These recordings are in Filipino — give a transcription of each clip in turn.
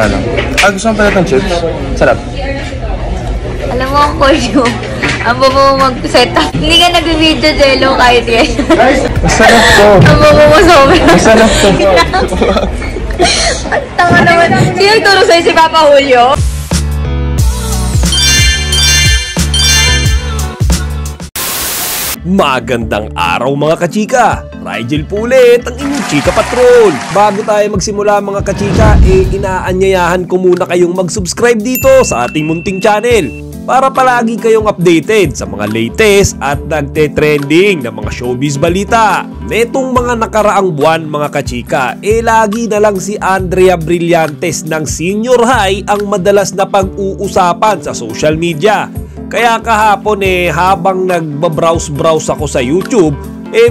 Isa lang. Gusto mo pala itong chips? Sarap. Alam mo ang Koyo, ang babo mo mag-set up. Hindi ka nag-video jello kahit yan. Masarap to. Ang babo mo sobrang. Masarap to. Ang tanga naman. Sino nagturo sa'yo, si Papa Julio? Magandang araw mga kachika! Rigel po ulit ang inyong Chika Patrol! Bago tayo magsimula mga kachika, inaanyayahan ko muna kayong mag-subscribe dito sa ating munting channel para palagi kayong updated sa mga latest at nagte-trending na mga showbiz balita. Netong mga nakaraang buwan mga kachika, lagi na lang si Andrea Brillantes ng Senior High ang madalas na pag-uusapan sa social media. Kaya kahapon habang nagbabrowse-browse ako sa YouTube,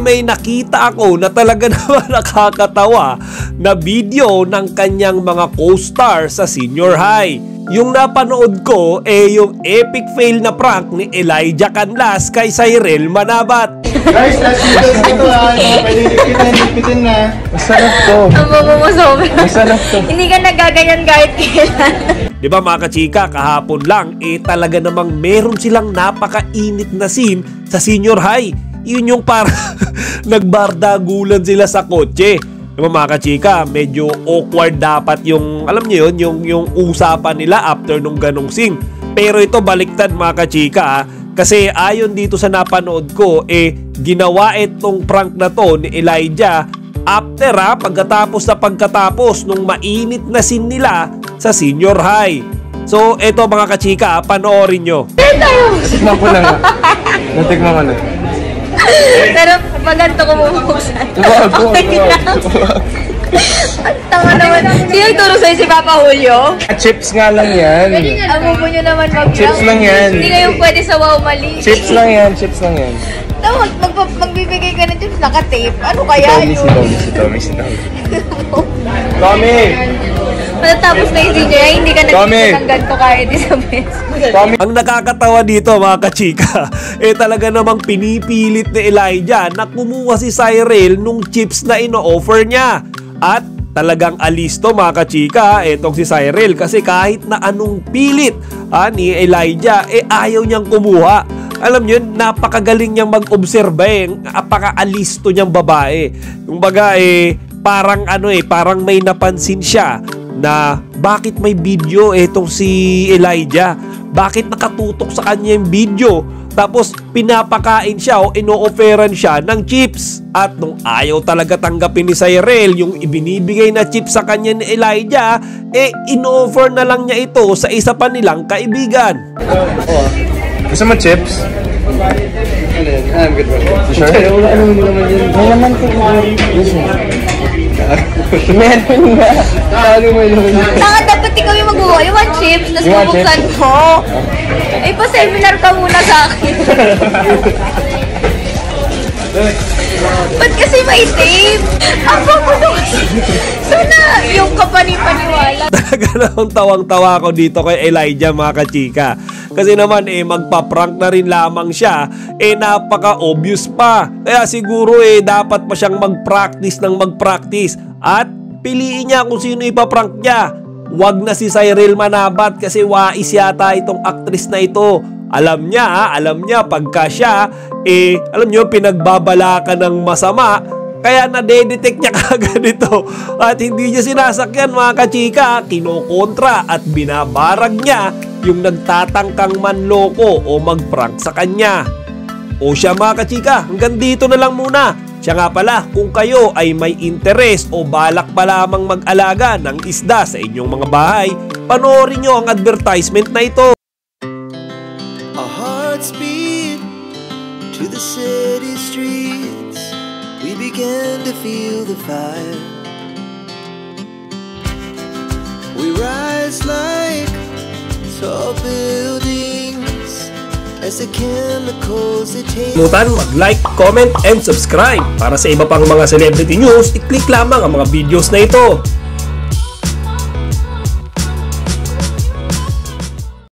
may nakita ako na talaga naman nakakatawa na video ng kanyang mga co-star sa Senior High. Yung napanood ko yung epic fail na prank ni Elijah Canlas kay Cyril Manabat. Guys, last videos ito pwede lipitin na. Masarap to. Ang babo mo sobrang. Masarap to. Hindi ka nagaganyan kahit kailan. Diba mga kachika, kahapon lang talaga namang meron silang napakainit na scene sa Senior High. Yun yung para nagbardagulan sila sa kotse. Diba mga kachika, medyo awkward dapat yung, alam niyo yun, yung usapan nila after nung ganong scene. Pero ito baliktad mga kachika kasi ayon dito sa napanood ko, ginawa itong prank na to ni Elijah after pagkatapos nung mainit na scene nila sa Senior High. So eto mga kachika, panoorin nyo. Natikman ko lang. Natikman ko na. Pero pag ganito ko bubuksan. Ang tanga naman. Sino nagturo sa'yo, si Papa Julio? Chips nga lang yan. Ang babo nyo naman mag-vlog. Chips lang yan. Hindi kayo pwede sa wow mali. Chips lang yan. Chips lang yan. Magbibigay ka ng chips naka-tape. Ano kaya yun? Si Tommy. Tommy! Matatapos na yung DJ, hindi ka nagkita ng ganito kahit isang beses. Ang nakakatawa dito mga kachika, talaga namang pinipilit ni Elijah na kumuha si Cyril nung chips na ino-offer niya. At talagang alisto mga kachika, etong si Cyril kasi kahit na anong pilit ni Elijah, ayaw niyang kumuha. Alam niyo, napakagaling niyang mag-obserba napaka-alisto niyang babae. Yung baga parang parang may napansin siya na bakit may video etong si Elijah. Bakit nakatutok sa kanya yung video? Tapos pinapakain siya o ino-offeran siya ng chips. At nung ayaw talaga tanggapin ni Cyril yung ibinibigay na chips sa kanya ni Elijah, ino-offer na lang niya ito sa isa pa nilang kaibigan. Gusto mo chips? I'm good bro. Sure? Ano naman yun? May naman ko. Meron nga. Ano mo yun? Dapat ikaw yung mag-uwa. You want chips? Tapos bubuksan mo. Pa-seminar ka muna sa akin. Ba't kasi may tape? Ang bago kasi. Sana yung kapani-paniwala. Talaga namang tawang-tawa ako dito kay Elijah mga kachika. Kasi naman magpa-prank na rin lamang siya, napaka-obvious pa. Kaya siguro dapat pa siyang mag-practice at piliin niya kung sino ipaprank niya. Wag na si Cyril Manabat kasi wais yata itong actress na ito. Alam niya pagka siya alam niyo pinagbabalakan ng masama, kaya nadedetect niya kagad ito at hindi niya sinasakyan mga kachika, kinokontra at binabarag niya yung nagtatangkang manloko o magprank sa kanya. O siya mga kachika, hanggang dito na lang muna. Siya nga pala, kung kayo ay may interest o balak pa lamang mag-alaga ng isda sa inyong mga bahay, panoorin nyo ang advertisement na ito. Our hearts beat to the city streets. We began to feel the fire. We rise like tall buildings as the chemicals they take. Kalimutan mag-like, comment, and subscribe. Para sa iba pang mga celebrity news, i-click lamang ang mga videos na ito.